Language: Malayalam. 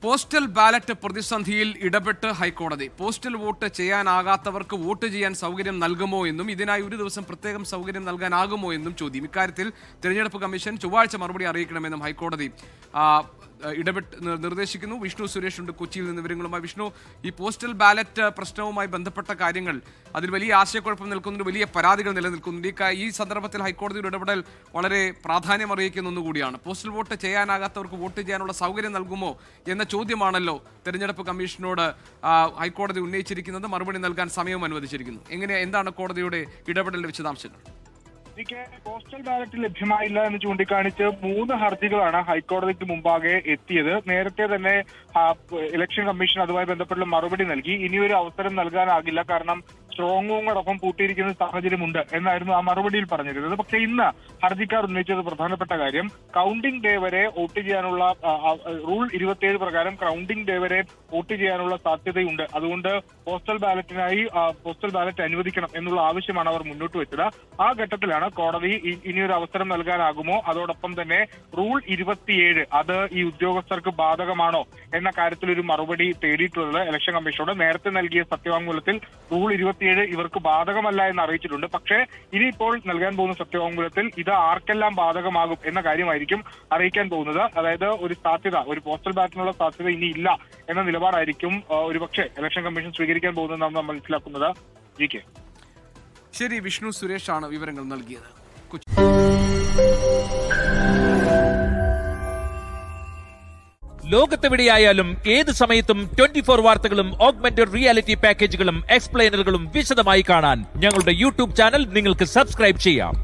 പോസ്റ്റൽ ബാലറ്റ് പ്രതിസന്ധിയിൽ ഇടപെട്ട് ഹൈക്കോടതി. പോസ്റ്റൽ വോട്ട് ചെയ്യാനാകാത്തവർക്ക് വോട്ട് ചെയ്യാൻ സൗകര്യം നൽകുമോ എന്നും ഇതിനായി ഒരു ദിവസം പ്രത്യേകം സൗകര്യം നൽകാനാകുമോ എന്നും ചോദ്യം. ഇക്കാര്യത്തിൽ തെരഞ്ഞെടുപ്പ് കമ്മീഷൻ ചൊവ്വാഴ്ച മറുപടി അറിയിക്കണമെന്നും ഹൈക്കോടതി ഇടപെട്ട് നിർദ്ദേശിക്കുന്നു. വിഷ്ണു സുരേഷ് ഉണ്ട് കൊച്ചിയിൽ നിന്ന് വിവരങ്ങളുമായി. വിഷ്ണു, ഈ പോസ്റ്റൽ ബാലറ്റ് പ്രശ്നവുമായി ബന്ധപ്പെട്ട കാര്യങ്ങൾ അതിൽ വലിയ ആശയക്കുഴപ്പം നിൽക്കുന്നുണ്ട്, വലിയ പരാതികൾ നിലനിൽക്കുന്നുണ്ട്. ഈ സന്ദർഭത്തിൽ ഹൈക്കോടതിയുടെ ഇടപെടൽ വളരെ പ്രാധാന്യം അറിയിക്കുന്ന ഒന്നുകൂടിയാണ്. പോസ്റ്റൽ വോട്ട് ചെയ്യാനാകാത്തവർക്ക് വോട്ട് ചെയ്യാനുള്ള സൗകര്യം നൽകുമോ എന്ന ചോദ്യമാണല്ലോ തെരഞ്ഞെടുപ്പ് കമ്മീഷനോട് ഹൈക്കോടതി ഉന്നയിച്ചിരിക്കുന്നത്. മറുപടി നൽകാൻ സമയവും അനുവദിച്ചിരിക്കുന്നു. എന്താണ് കോടതിയുടെ ഇടപെടലിന്റെ വിശദാംശങ്ങൾ? പോസ്റ്റൽ ബാലറ്റ് ലഭ്യമായില്ല എന്ന് ചൂണ്ടിക്കാണിച്ച് 3 ഹർജികളാണ് ഹൈക്കോടതിക്ക് മുമ്പാകെ എത്തിയത്. നേരത്തെ തന്നെ ഇലക്ഷൻ കമ്മീഷൻ അതുമായി ബന്ധപ്പെട്ട് മറുപടി നൽകി. ഇനിയൊരു അവസരം നൽകാനാകില്ല, കാരണം സ്ട്രോങ് റൂമോടൊപ്പം പൂട്ടിയിരിക്കുന്ന സാഹചര്യമുണ്ട് എന്നായിരുന്നു ആ മറുപടിയിൽ പറഞ്ഞിരുന്നത്. പക്ഷെ ഇന്ന് ഹർജിക്കാർ ഉന്നയിച്ചത് പ്രധാനപ്പെട്ട കാര്യം, കൗണ്ടിംഗ് ഡേ വരെ വോട്ട് ചെയ്യാനുള്ള റൂൾ 27 പ്രകാരം കൗണ്ടിംഗ് ഡേ വരെ വോട്ട് ചെയ്യാനുള്ള സാധ്യതയുണ്ട്. അതുകൊണ്ട് പോസ്റ്റൽ ബാലറ്റ് അനുവദിക്കണം എന്നുള്ള ആവശ്യമാണ് അവർ മുന്നോട്ട് വെച്ചത്. ആ ഘട്ടത്തിലാണ് കോടതി ഇനിയൊരു അവസരം നൽകാനാകുമോ, അതോടൊപ്പം തന്നെ റൂൾ 27 അത് ഈ ഉദ്യോഗസ്ഥർക്ക് ബാധകമാണോ എന്ന കാര്യത്തിൽ ഒരു മറുപടി തേടിയിട്ടുള്ളത് ഇലക്ഷൻ കമ്മീഷനോട്. നേരത്തെ നൽകിയ സത്യവാങ്മൂലത്തിൽ റൂൾ 27 ഇവർക്ക് ബാധകമല്ല എന്ന് അറിയിച്ചിട്ടുണ്ട്. പക്ഷേ ഇനിയിപ്പോൾ നൽകാൻ പോകുന്ന സത്യവാങ്മൂലത്തിൽ ഇത് ആർക്കെല്ലാം ബാധകമാകും എന്ന കാര്യമായിരിക്കും അറിയിക്കാൻ പോകുന്നത്. അതായത് ഒരു പോസ്റ്റൽ ബാലറ്റിനുള്ള സാധ്യത ഇനി ഇല്ല എന്ന നിലപാടായിരിക്കും ഒരുപക്ഷെ ഇലക്ഷൻ കമ്മീഷൻ സ്വീകരിക്കാൻ പോകുന്നതെന്നാണ് നമ്മൾ മനസ്സിലാക്കുന്നത്. ജി.കെ. ശരി, വിഷ്ണു സുരേഷാണ് വിവരങ്ങൾ നൽകിയത്. ലോകത്തെവിടെയായാലും ഏത് സമയത്തും 24 വാർത്തകളും ഓഗ്മെന്റഡ് റിയാലിറ്റി പാക്കേജുകളും എക്സ്പ്ലെയിനറുകളും വിശദമായി കാണാൻ ഞങ്ങളുടെ യൂട്യൂബ് ചാനൽ നിങ്ങൾക്ക് സബ്സ്ക്രൈബ് ചെയ്യാം.